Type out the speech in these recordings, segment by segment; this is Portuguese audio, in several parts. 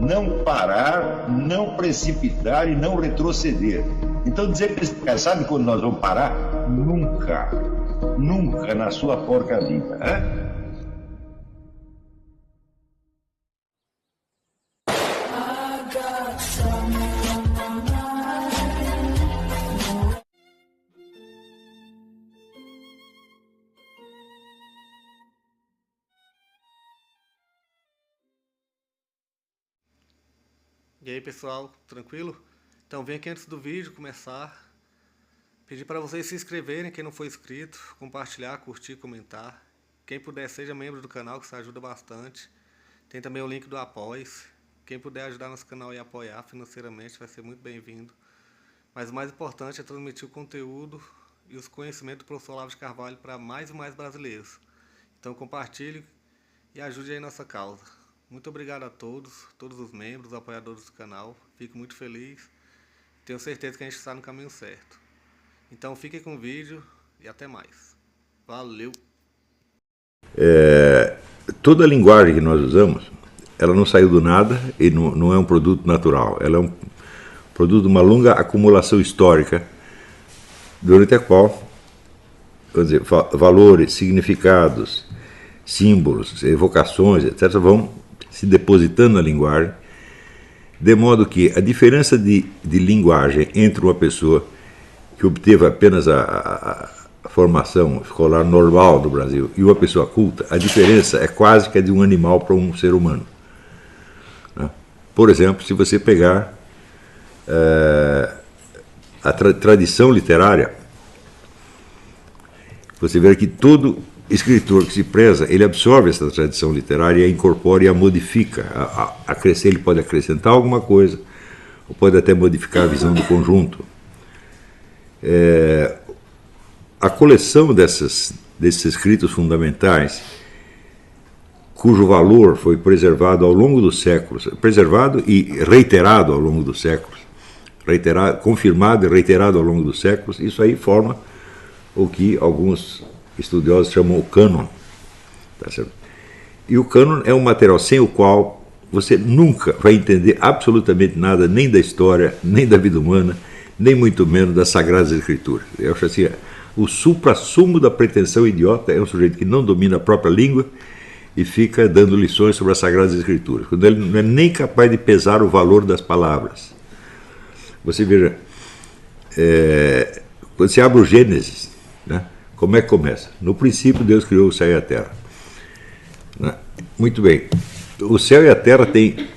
não parar, não precipitar e não retroceder. Então dizer para esse cara, sabe quando nós vamos parar? Nunca. Nunca na sua porca vida. Né? E aí pessoal, tranquilo? Então vem aqui antes do vídeo começar, pedir para vocês se inscreverem, quem não for inscrito, compartilhar, curtir, comentar. Quem puder seja membro do canal, que isso ajuda bastante. Tem também o link do Apoia-se. Quem puder ajudar nosso canal e apoiar financeiramente vai ser muito bem-vindo. Mas o mais importante é transmitir o conteúdo e os conhecimentos do professor Olavo de Carvalho para mais e mais brasileiros. Então compartilhe e ajude aí nossa causa. Muito obrigado a todos os membros, apoiadores do canal. Fico muito feliz. Tenho certeza que a gente está no caminho certo. Então fiquem com o vídeo e até mais. Valeu! Toda a linguagem que nós usamos, ela não saiu do nada e não é um produto natural. Ela é um produto de uma longa acumulação histórica, durante a qual, vamos dizer, valores, significados, símbolos, evocações, etc., vão se depositando na linguagem, de modo que a diferença de linguagem entre uma pessoa que obteve apenas a formação escolar normal do Brasil e uma pessoa culta, a diferença é quase que a de um animal para um ser humano. Por exemplo, se você pegar a tradição literária, você vê que todo escritor que se preza, ele absorve essa tradição literária e a incorpora e a modifica. Ele pode acrescentar alguma coisa, ou pode até modificar a visão do conjunto. A coleção desses escritos fundamentais, cujo valor foi preservado ao longo dos séculos, preservado e reiterado ao longo dos séculos, confirmado e reiterado ao longo dos séculos, isso aí forma o que alguns estudiosos chamam o cânon. Tá certo? E o cânon é um material sem o qual você nunca vai entender absolutamente nada, nem da história, nem da vida humana, nem muito menos das Sagradas Escrituras. Eu acho assim, o suprassumo da pretensão idiota é um sujeito que não domina a própria língua e fica dando lições sobre as Sagradas Escrituras, quando ele não é nem capaz de pesar o valor das palavras. Você veja, quando você abre o Gênesis, né? Como é que começa? No princípio Deus criou o céu e a terra. Muito bem. O céu e a terra têm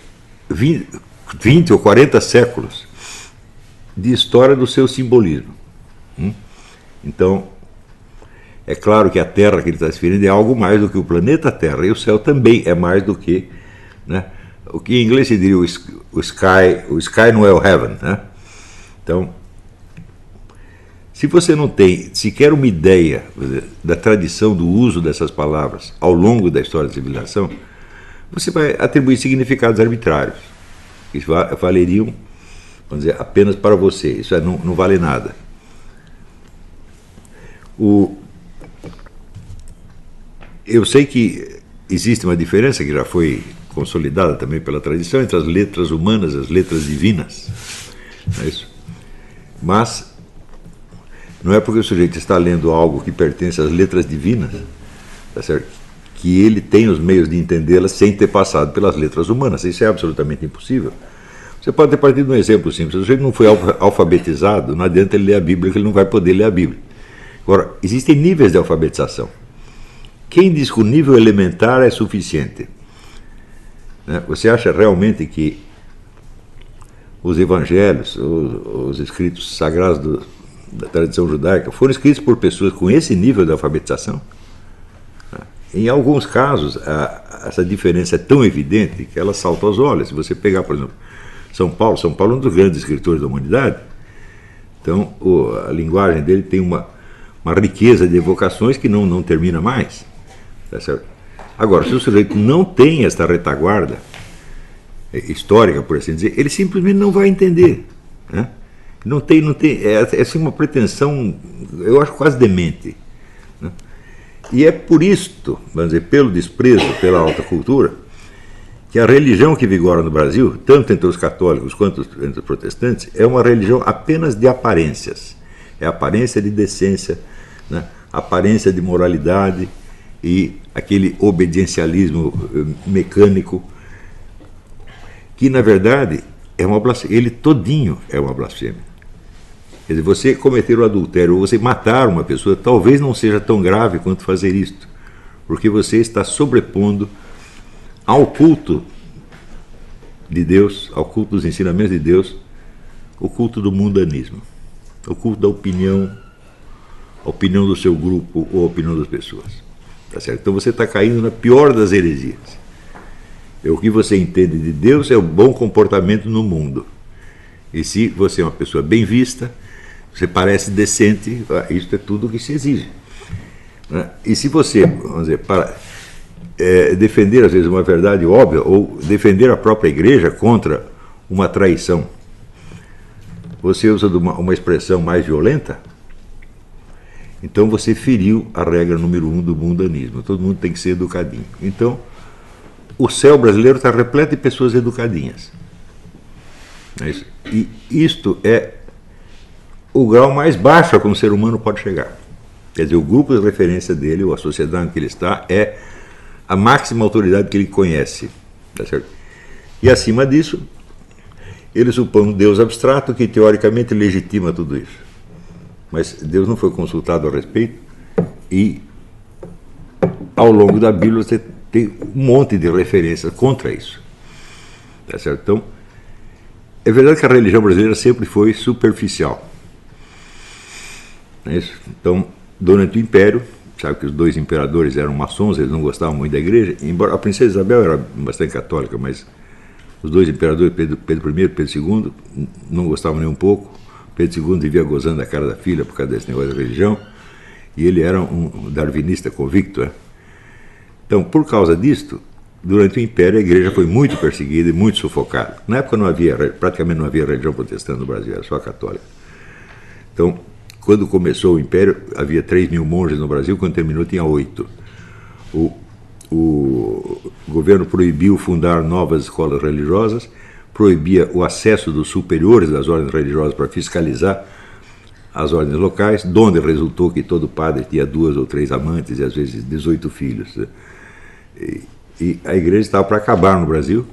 20 ou 40 séculos de história do seu simbolismo. Então, é claro que a terra que ele está se referindo é algo mais do que o planeta Terra, e o céu também é mais do que, né, o que em inglês se diria o sky não é o heaven. Né? Então, se você não tem sequer uma ideia da tradição do uso dessas palavras ao longo da história da civilização, você vai atribuir significados arbitrários, que valeriam, vamos dizer, apenas para você. Isso não vale nada. Eu sei que existe uma diferença que já foi consolidada também pela tradição entre as letras humanas e as letras divinas. Não é isso? Mas não é porque o sujeito está lendo algo que pertence às letras divinas, tá certo, que ele tem os meios de entendê-las sem ter passado pelas letras humanas. Isso é absolutamente impossível. Você pode ter partido de um exemplo simples. Se o sujeito não foi alfabetizado, não adianta ele ler a Bíblia, que ele não vai poder ler a Bíblia. Agora, existem níveis de alfabetização. Quem diz que o nível elementar é suficiente? Você acha realmente que os evangelhos, os escritos sagrados da tradição judaica, foram escritos por pessoas com esse nível de alfabetização? Em alguns casos, essa diferença é tão evidente que ela salta aos olhos. Se você pegar, por exemplo, São Paulo é um dos grandes escritores da humanidade, então a linguagem dele tem uma riqueza de evocações que não termina mais. Tá certo? Agora, se o sujeito não tem esta retaguarda histórica, por assim dizer, ele simplesmente não vai entender. Né? Não tem, é assim uma pretensão, eu acho quase demente. Né? E é por isto, vamos dizer, pelo desprezo pela alta cultura, que a religião que vigora no Brasil, tanto entre os católicos quanto entre os protestantes, é uma religião apenas de aparências. É aparência de decência, né? Aparência de moralidade e aquele obediencialismo mecânico, que na verdade é uma blasfêmia. Ele todinho é uma blasfêmia. Quer dizer, você cometer o adultério ou você matar uma pessoa talvez não seja tão grave quanto fazer isto, porque você está sobrepondo ao culto de Deus, ao culto dos ensinamentos de Deus, o culto do mundanismo, o culto da opinião, a opinião do seu grupo ou a opinião das pessoas. Tá certo? Então você está caindo na pior das heresias. O que você entende de Deus é o bom comportamento no mundo. E se você é uma pessoa bem vista, você parece decente, isso é tudo o que se exige. E se você, vamos dizer, para defender às vezes uma verdade óbvia ou defender a própria igreja contra uma traição, você usa uma expressão mais violenta, então você feriu a regra número 1 do mundanismo. Todo mundo tem que ser educadinho. Então, o céu brasileiro está repleto de pessoas educadinhas. E isto é o grau mais baixo a que um ser humano pode chegar. Quer dizer, o grupo de referência dele, ou a sociedade em que ele está, é a máxima autoridade que ele conhece. Tá certo? E acima disso, ele supõe um Deus abstrato que teoricamente legitima tudo isso. Mas Deus não foi consultado a respeito e ao longo da Bíblia você tem um monte de referências contra isso. Tá certo? Então, é verdade que a religião brasileira sempre foi superficial. Não é isso? Então, durante o Império, sabe que os dois imperadores eram maçons, eles não gostavam muito da igreja, embora a princesa Isabel era bastante católica, mas os dois imperadores, Pedro I e Pedro II, não gostavam nem um pouco. Pedro II vivia gozando a cara da filha por causa desse negócio da religião, e ele era um darwinista convicto. Né? Então, por causa disto, durante o Império a igreja foi muito perseguida e muito sufocada. Na época praticamente não havia religião protestante no Brasil, era só a católica. Então, quando começou o Império, havia 3.000 monges no Brasil, quando terminou tinha 8. O governo proibiu fundar novas escolas religiosas, proibia o acesso dos superiores das ordens religiosas para fiscalizar as ordens locais, donde resultou que todo padre tinha 2 ou 3 amantes e às vezes 18 filhos. E a igreja estava para acabar no Brasil,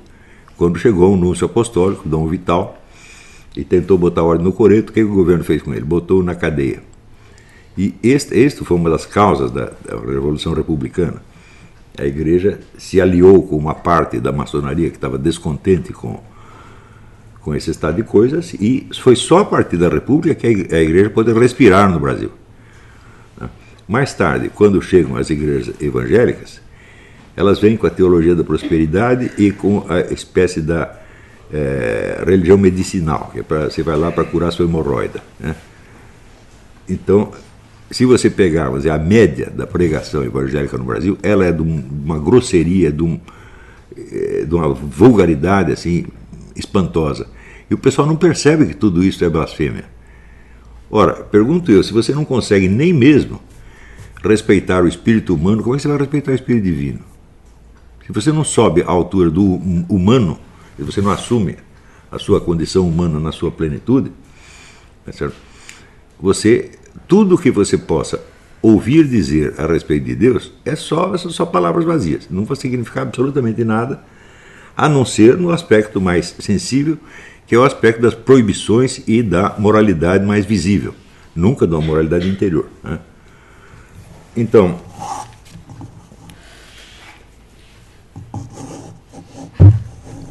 quando chegou um núncio apostólico, Dom Vital, e tentou botar ordem no coreto. O que o governo fez com ele? Botou na cadeia. E este foi uma das causas da Revolução Republicana. A igreja se aliou com uma parte da maçonaria que estava descontente com esse estado de coisas, e foi só a partir da República que a igreja pôde respirar no Brasil. Mais tarde, quando chegam as igrejas evangélicas, elas vêm com a teologia da prosperidade e com a espécie da religião medicinal, que é você vai lá para curar sua hemorroida. Né? Então, se você pegar, vamos dizer, a média da pregação evangélica no Brasil, ela é de uma grosseria, de uma vulgaridade assim, espantosa. E o pessoal não percebe que tudo isso é blasfêmia. Ora, pergunto eu, se você não consegue nem mesmo respeitar o espírito humano, como é que você vai respeitar o espírito divino? Se você não sobe à altura do humano, se você não assume a sua condição humana na sua plenitude, é certo? Tudo que você possa ouvir dizer a respeito de Deus são só palavras vazias, não vai significar absolutamente nada, a não ser no aspecto mais sensível, que é o aspecto das proibições e da moralidade mais visível, nunca de uma moralidade interior. Né? Então,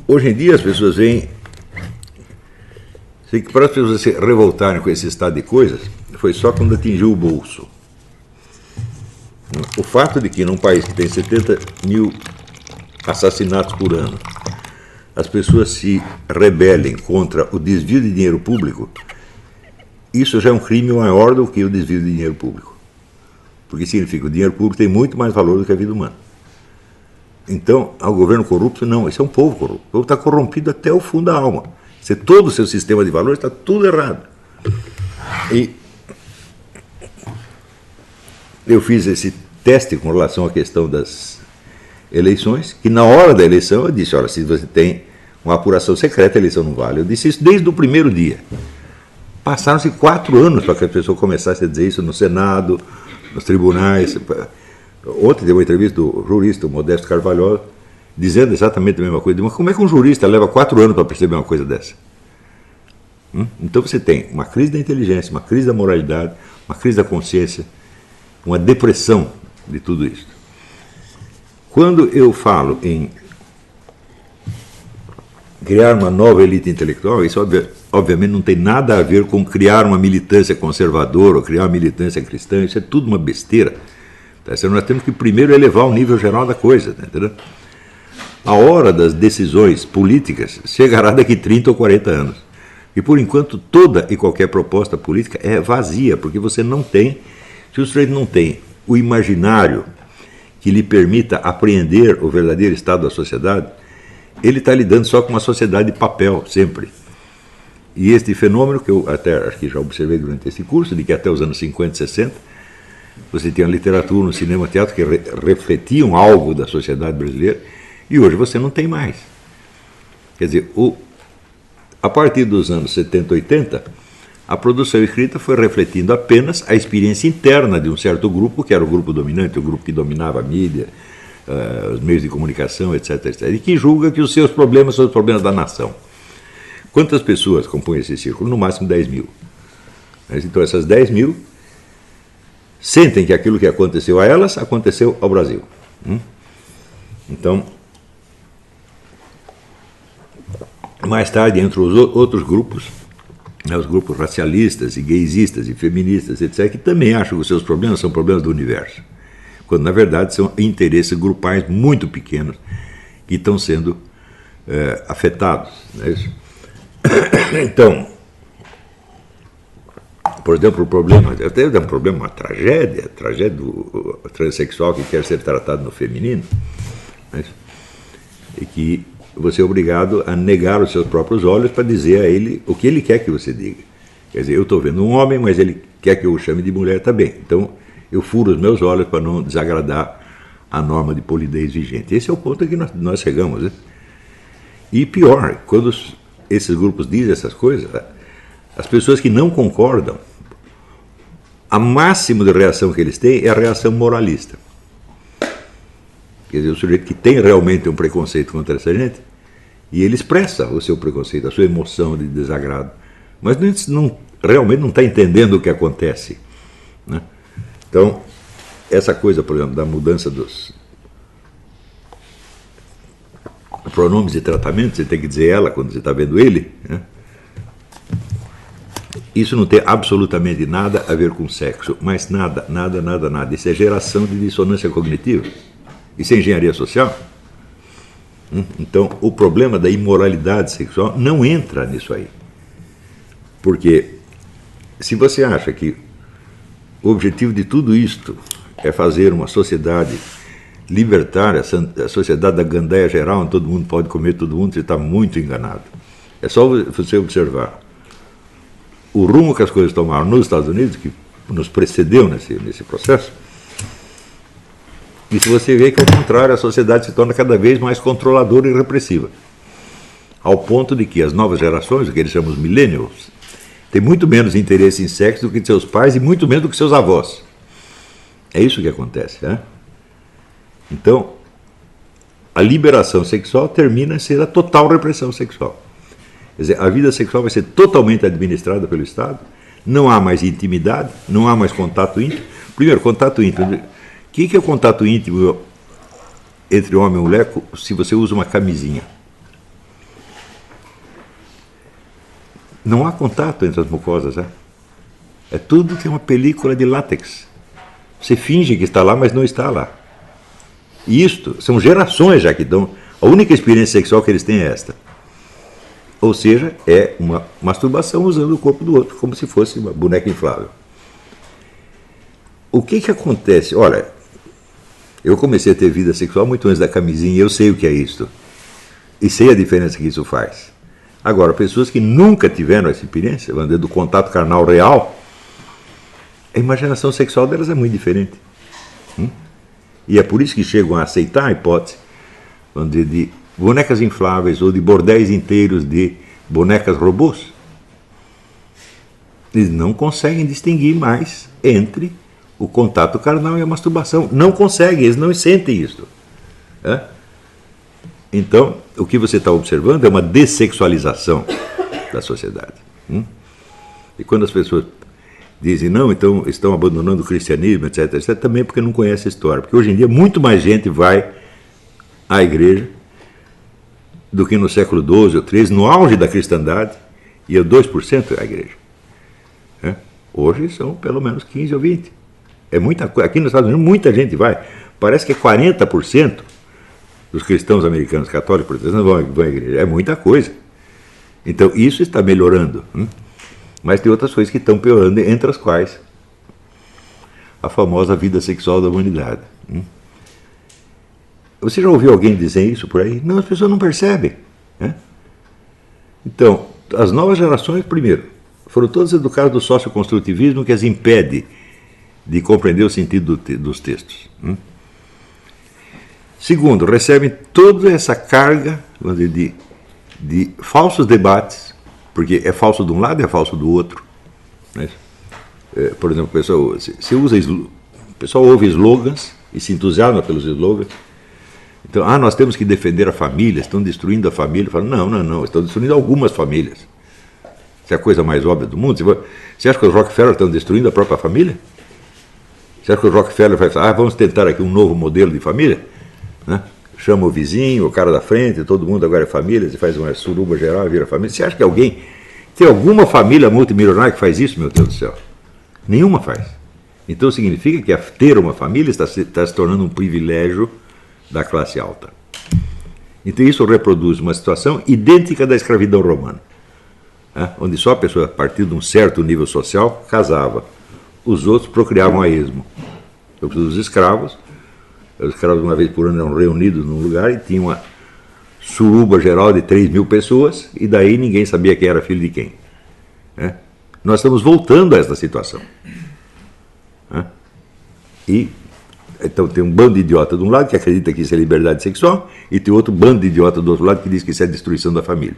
hoje em dia as pessoas veem que para as pessoas se revoltarem com esse estado de coisas, foi só quando atingiu o bolso. O fato de que num país que tem 70.000 assassinatos por ano, as pessoas se rebelem contra o desvio de dinheiro público, isso já é um crime maior do que o desvio de dinheiro público. Porque significa que o dinheiro público tem muito mais valor do que a vida humana. Então, ao governo corrupto, não, esse é um povo corrupto. O povo está corrompido até o fundo da alma. Todo o seu sistema de valores está tudo errado. E eu fiz esse teste com relação à questão das eleições, que na hora da eleição eu disse, olha, se você tem uma apuração secreta, a eleição não vale. Eu disse isso desde o primeiro dia. Passaram-se 4 anos para que a pessoa começasse a dizer isso no Senado, nos tribunais. Ontem teve uma entrevista do jurista, o Modesto Carvalho, dizendo exatamente a mesma coisa. Mas como é que um jurista leva 4 anos para perceber uma coisa dessa? Então você tem uma crise da inteligência, uma crise da moralidade, uma crise da consciência, uma depressão de tudo isso. Quando eu falo em criar uma nova elite intelectual, isso obviamente não tem nada a ver com criar uma militância conservadora ou criar uma militância cristã, isso é tudo uma besteira. Tá? Nós temos que primeiro elevar o nível geral da coisa, tá entendendo? A hora das decisões políticas chegará daqui 30 ou 40 anos. E por enquanto toda e qualquer proposta política é vazia, porque você não tem, se o sujeito não tem o imaginário que lhe permita apreender o verdadeiro estado da sociedade, ele está lidando só com uma sociedade de papel, sempre. E este fenômeno, que eu até acho que já observei durante esse curso, de que até os anos 50 e 60, você tinha literatura, no cinema, teatro, que refletiam algo da sociedade brasileira, e hoje você não tem mais. Quer dizer, a partir dos anos 70, 80, a produção escrita foi refletindo apenas a experiência interna de um certo grupo, que era o grupo dominante, o grupo que dominava a mídia, os meios de comunicação, etc., etc., e que julga que os seus problemas são os problemas da nação. Quantas pessoas compõem esse círculo? No máximo 10 mil. Então essas 10 mil sentem que aquilo que aconteceu a elas aconteceu ao Brasil. Então, mais tarde, entre os outros grupos, os grupos racialistas e gaysistas e feministas, etc., que também acham que os seus problemas são problemas do universo, quando na verdade são interesses grupais muito pequenos que estão sendo afetados. Não é isso? Então, por exemplo, o problema, até é um problema, uma tragédia do transexual que quer ser tratado no feminino, não é isso? E que você é obrigado a negar os seus próprios olhos para dizer a ele o que ele quer que você diga. Quer dizer, eu estou vendo um homem, mas ele quer que eu o chame de mulher também. Então, eu furo os meus olhos para não desagradar a norma de polidez vigente. Esse é o ponto que nós chegamos. Né? E pior, quando esses grupos dizem essas coisas, as pessoas que não concordam, a máxima de reação que eles têm é a reação moralista. Quer dizer, o sujeito que tem realmente um preconceito contra essa gente, e ele expressa o seu preconceito, a sua emoção de desagrado, mas realmente não está entendendo o que acontece. Né? Então, essa coisa, por exemplo, da mudança dos pronomes de tratamento, você tem que dizer ela quando você está vendo ele, né? Isso não tem absolutamente nada a ver com sexo, mas nada. Isso é geração de dissonância cognitiva. Isso é engenharia social. Então, o problema da imoralidade sexual não entra nisso aí. Porque se você acha que o objetivo de tudo isto é fazer uma sociedade libertária, a sociedade da gandaia geral, onde todo mundo pode comer todo mundo, você está muito enganado. É só você observar o rumo que as coisas tomaram nos Estados Unidos, que nos precedeu nesse processo, e se você vê que, ao contrário, a sociedade se torna cada vez mais controladora e repressiva, ao ponto de que as novas gerações, o que eles chamam de millennials, têm muito menos interesse em sexo do que seus pais e muito menos do que seus avós. É isso que acontece. Né? Então, a liberação sexual termina em ser a total repressão sexual. Quer dizer, a vida sexual vai ser totalmente administrada pelo Estado, não há mais intimidade, não há mais contato íntimo. Primeiro, contato íntimo. O que é o contato íntimo entre homem e mulher se você usa uma camisinha? Não há contato entre as mucosas. É tudo que é uma película de látex. Você finge que está lá, mas não está lá. E isto são gerações já que dão. A única experiência sexual que eles têm é esta. Ou seja, é uma masturbação usando o corpo do outro, como se fosse uma boneca inflável. O que acontece? Olha, eu comecei a ter vida sexual muito antes da camisinha, eu sei o que é isso. E sei a diferença que isso faz. Agora, pessoas que nunca tiveram essa experiência, vamos dizer, do contato carnal real, a imaginação sexual delas é muito diferente. E é por isso que chegam a aceitar a hipótese de bonecas infláveis ou de bordéis inteiros de bonecas robôs. Eles não conseguem distinguir mais entre o contato carnal e a masturbação. Não conseguem, eles não sentem isso. É? Então, o que você está observando é uma dessexualização da sociedade. E quando as pessoas dizem, não, então estão abandonando o cristianismo, etc., etc., também porque não conhecem a história. Porque hoje em dia muito mais gente vai à igreja do que no século XII ou XIII, no auge da cristandade, ia 2% à igreja. Hoje são pelo menos 15 ou 20. É muita coisa. Aqui nos Estados Unidos muita gente vai. Parece que é 40% dos cristãos americanos católicos protestantes vão à igreja. É muita coisa. Então isso está melhorando. Mas tem outras coisas que estão piorando, entre as quais a famosa vida sexual da humanidade. Você já ouviu alguém dizer isso por aí? Não, as pessoas não percebem. Então, as novas gerações, primeiro, foram todas educadas do socioconstrutivismo que as impede de compreender o sentido dos textos. Segundo, recebem toda essa carga, vamos dizer, de falsos debates, porque é falso de um lado e é falso do outro. Por exemplo, o pessoal ouve slogans e se entusiasma pelos slogans. Então, nós temos que defender a família, estão destruindo a família. Falo, não, estão destruindo algumas famílias. Isso é a coisa mais óbvia do mundo. Você acha que os Rockefeller estão destruindo a própria família? Você acha que os Rockefeller vai falar, vamos tentar aqui um novo modelo de família? Chama o vizinho, o cara da frente, todo mundo agora é família, você faz uma suruba geral e vira família. Você acha que tem alguma família multimilionária que faz isso, meu Deus do céu? Nenhuma faz. Então significa que ter uma família está se tornando um privilégio da classe alta. Então isso reproduz uma situação idêntica da escravidão romana, onde só a pessoa, a partir de um certo nível social, casava. Os outros procriavam a esmo. Os escravos uma vez por ano eram reunidos num lugar e tinham uma suruba geral de 3.000 pessoas e daí ninguém sabia quem era filho de quem. Nós estamos voltando a essa situação. E então tem um bando de idiota de um lado que acredita que isso é liberdade sexual e tem outro bando de idiota do outro lado que diz que isso é destruição da família.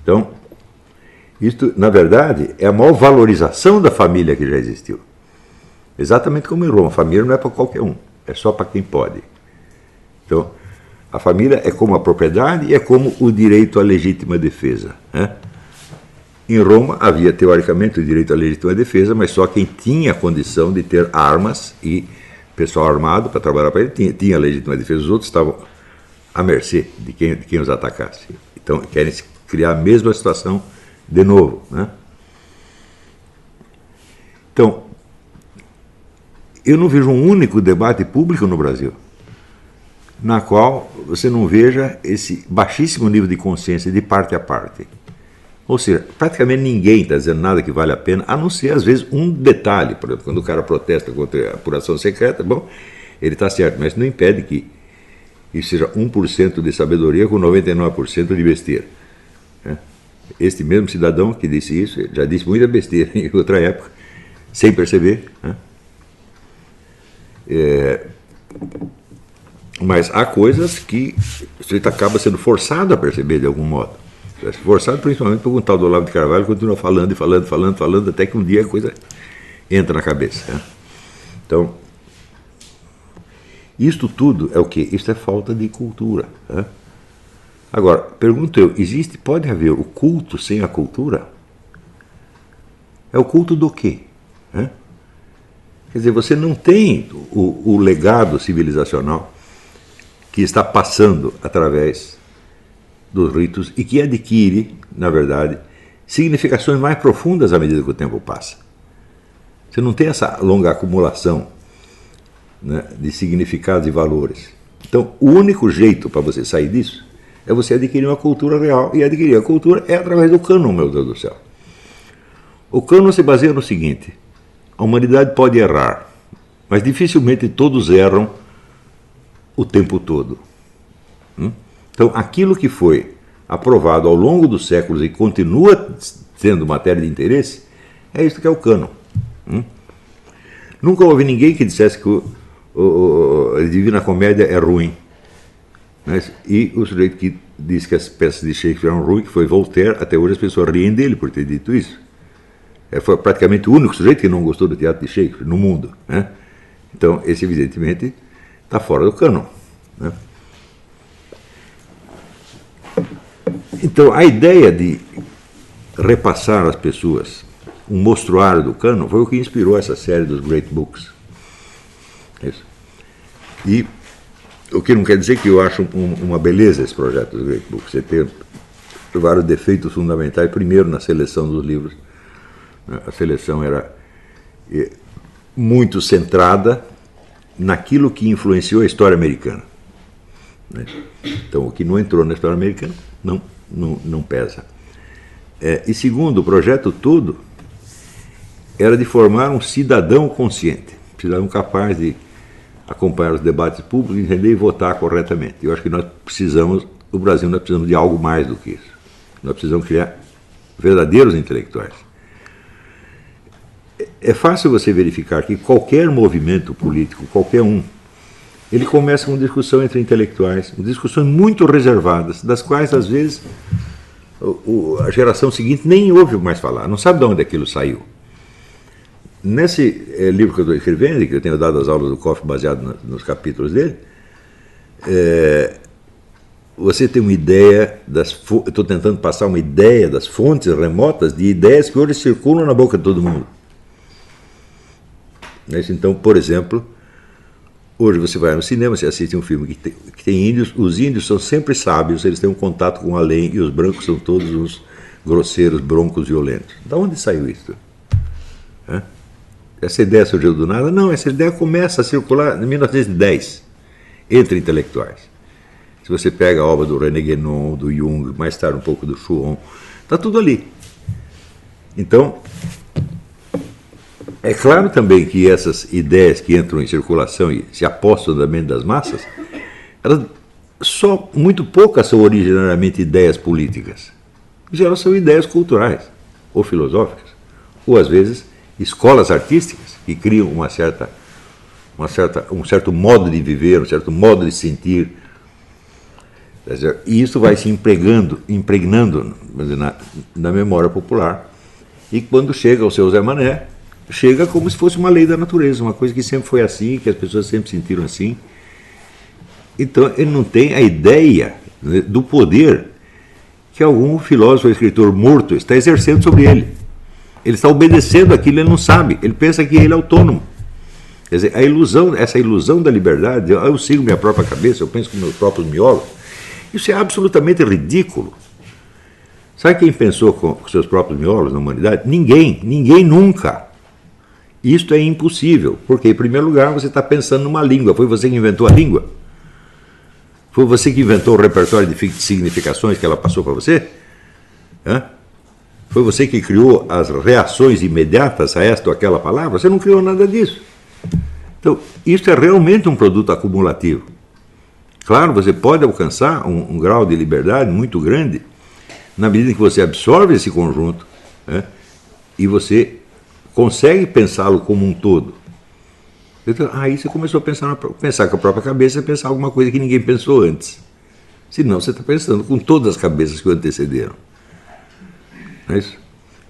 Então, isto, na verdade, é a maior valorização da família que já existiu. Exatamente como em Roma, a família não é para qualquer um, é só para quem pode. Então, a família é como a propriedade e é como o direito à legítima defesa. Em Roma havia, teoricamente, o direito à legítima defesa, mas só quem tinha a condição de ter armas e pessoal armado para trabalhar para ele tinha a legítima defesa. Os outros estavam à mercê de quem os atacasse. Então, querem criar a mesma situação de novo. Então, eu não vejo um único debate público no Brasil na qual você não veja esse baixíssimo nível de consciência de parte a parte. Ou seja, praticamente ninguém está dizendo nada que vale a pena, a não ser, às vezes, um detalhe. Por exemplo, quando o cara protesta contra a apuração secreta, bom, ele está certo, mas não impede que isso seja 1% de sabedoria com 99% de besteira. Este mesmo cidadão que disse isso, já disse muita besteira em outra época, sem perceber. Mas há coisas que você acaba sendo forçado a perceber de algum modo. Forçado principalmente por um tal do Olavo de Carvalho, que continua falando e falando, até que um dia a coisa entra na cabeça. Então, isto tudo é o quê? Isto é falta de cultura. Agora, pergunto eu, pode haver o culto sem a cultura? É o culto do quê? Quer dizer, você não tem o legado civilizacional que está passando através dos ritos e que adquire, na verdade, significações mais profundas à medida que o tempo passa. Você não tem essa longa acumulação, né, de significados e valores. Então, o único jeito para você sair disso é você adquirir uma cultura real, e adquirir a cultura é através do cânon, meu Deus do céu. O cânon se baseia no seguinte: a humanidade pode errar, mas dificilmente todos erram o tempo todo. Então, aquilo que foi aprovado ao longo dos séculos e continua sendo matéria de interesse, é isso que é o cânon. Nunca houve ninguém que dissesse que a Divina Comédia é ruim. Né? E o sujeito que disse que as peças de Shakespeare eram ruins, que foi Voltaire, até hoje as pessoas riem dele por ter dito isso. Foi praticamente o único sujeito que não gostou do teatro de Shakespeare no mundo. Né? Então, esse evidentemente está fora do cânon. Né? Então, a ideia de repassar às pessoas um mostruário do cânon foi o que inspirou essa série dos Great Books. Isso. E o que não quer dizer que eu acho uma beleza esse projeto dos Great Books. Você tem vários defeitos fundamentais. Primeiro, na seleção dos livros. A seleção era muito centrada naquilo que influenciou a história americana. Então, o que não entrou na história americana não pesa. E segundo, o projeto todo era de formar um cidadão consciente, um cidadão capaz de acompanhar os debates públicos, entender e votar corretamente. Eu acho que nós precisamos, o Brasil, nós precisamos de algo mais do que isso. Nós precisamos criar verdadeiros intelectuais. É fácil você verificar que qualquer movimento político, qualquer um, ele começa com discussão entre intelectuais, discussões muito reservadas, das quais, às vezes, a geração seguinte nem ouve mais falar, não sabe de onde aquilo saiu. Nesse livro que eu estou escrevendo, que eu tenho dado as aulas do Koff baseado nos capítulos dele, você tem uma ideia eu estou tentando passar uma ideia das fontes remotas de ideias que hoje circulam na boca de todo mundo. Então, por exemplo, hoje você vai no cinema, você assiste um filme que tem índios, os índios são sempre sábios, eles têm um contato com além, e os brancos são todos uns grosseiros, broncos, violentos. De onde saiu isso? Essa ideia surgiu do nada? Não, essa ideia começa a circular em 1910, entre intelectuais. Se você pega a obra do René Guénon, do Jung, mais tarde um pouco do Schuon, está tudo ali. Então, é claro também que essas ideias que entram em circulação e se apostam na mente das massas, elas só muito poucas são originariamente ideias políticas. Em geral são ideias culturais, ou filosóficas, ou às vezes escolas artísticas que criam um certo modo de viver, um certo modo de sentir. E isso vai se impregnando na memória popular. E quando chega ao seu Zé Mané, chega como se fosse uma lei da natureza, uma coisa que sempre foi assim, que as pessoas sempre sentiram assim. Então ele não tem a ideia, né, do poder que algum filósofo ou escritor morto está exercendo sobre ele. Ele está obedecendo aquilo, ele não sabe, ele pensa que ele é autônomo. Quer dizer, essa ilusão da liberdade, eu sigo minha própria cabeça, eu penso com meus próprios miolos, isso é absolutamente ridículo. Sabe quem pensou com seus próprios miolos na humanidade? Ninguém nunca. Isto é impossível, porque em primeiro lugar você está pensando numa língua, foi você que inventou a língua? Foi você que inventou o repertório de significações que ela passou para você? Foi você que criou as reações imediatas a esta ou aquela palavra? Você não criou nada disso. Então, isso é realmente um produto acumulativo. Claro, você pode alcançar um grau de liberdade muito grande na medida em que você absorve esse conjunto, né, e você consegue pensá-lo como um todo. Então, aí você começou a pensar com a própria cabeça e pensar alguma coisa que ninguém pensou antes. Senão você está pensando com todas as cabeças que o antecederam. Não é isso?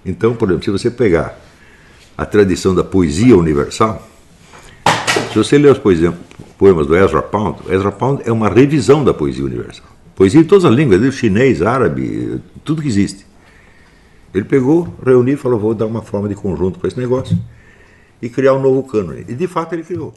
Então, por exemplo, se você pegar a tradição da poesia universal, se você ler os poemas do Ezra Pound é uma revisão da poesia universal. Poesia em todas as línguas, chinês, árabe, tudo que existe. Ele pegou, reuniu e falou, vou dar uma forma de conjunto para esse negócio e criar um novo cânone. E de fato ele criou.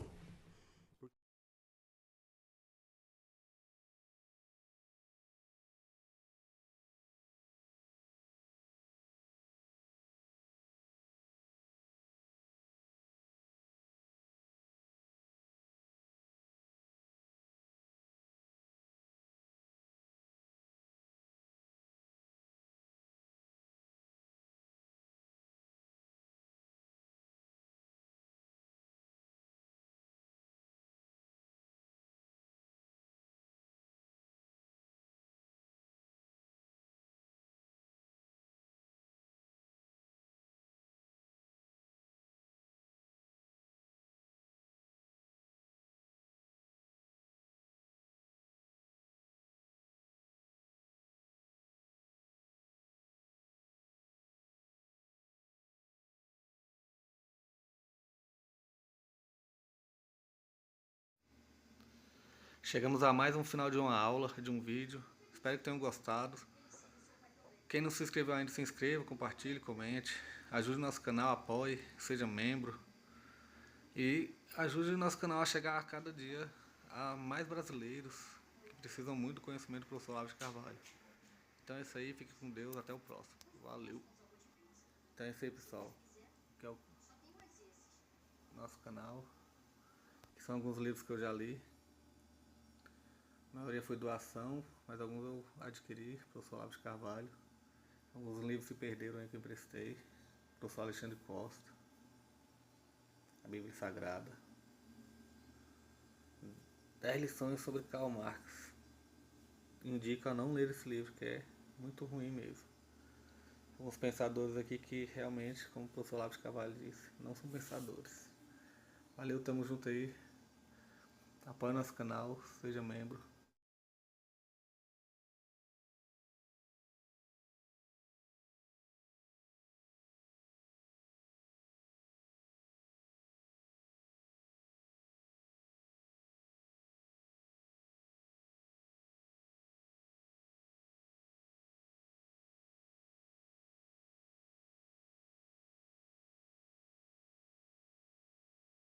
Chegamos a mais um final de uma aula, de um vídeo. Espero que tenham gostado. Quem não se inscreveu ainda, se inscreva, compartilhe, comente. Ajude o nosso canal, apoie, seja membro. E ajude o nosso canal a chegar a cada dia a mais brasileiros que precisam muito do conhecimento do professor Olavo de Carvalho. Então é isso aí, fique com Deus, até o próximo. Valeu! Então é isso aí, pessoal. Que é o nosso canal. Que são alguns livros que eu já li. A maioria foi doação, mas alguns eu adquiri, professor Olavo de Carvalho. Alguns livros se perderam aí que eu emprestei. Professor Alexandre Costa. A Bíblia Sagrada. 10 lições sobre Karl Marx. Indico a não ler esse livro, que é muito ruim mesmo. Alguns pensadores aqui que realmente, como o professor Olavo de Carvalho disse, não são pensadores. Valeu, tamo junto aí. Apoie nosso canal, seja membro.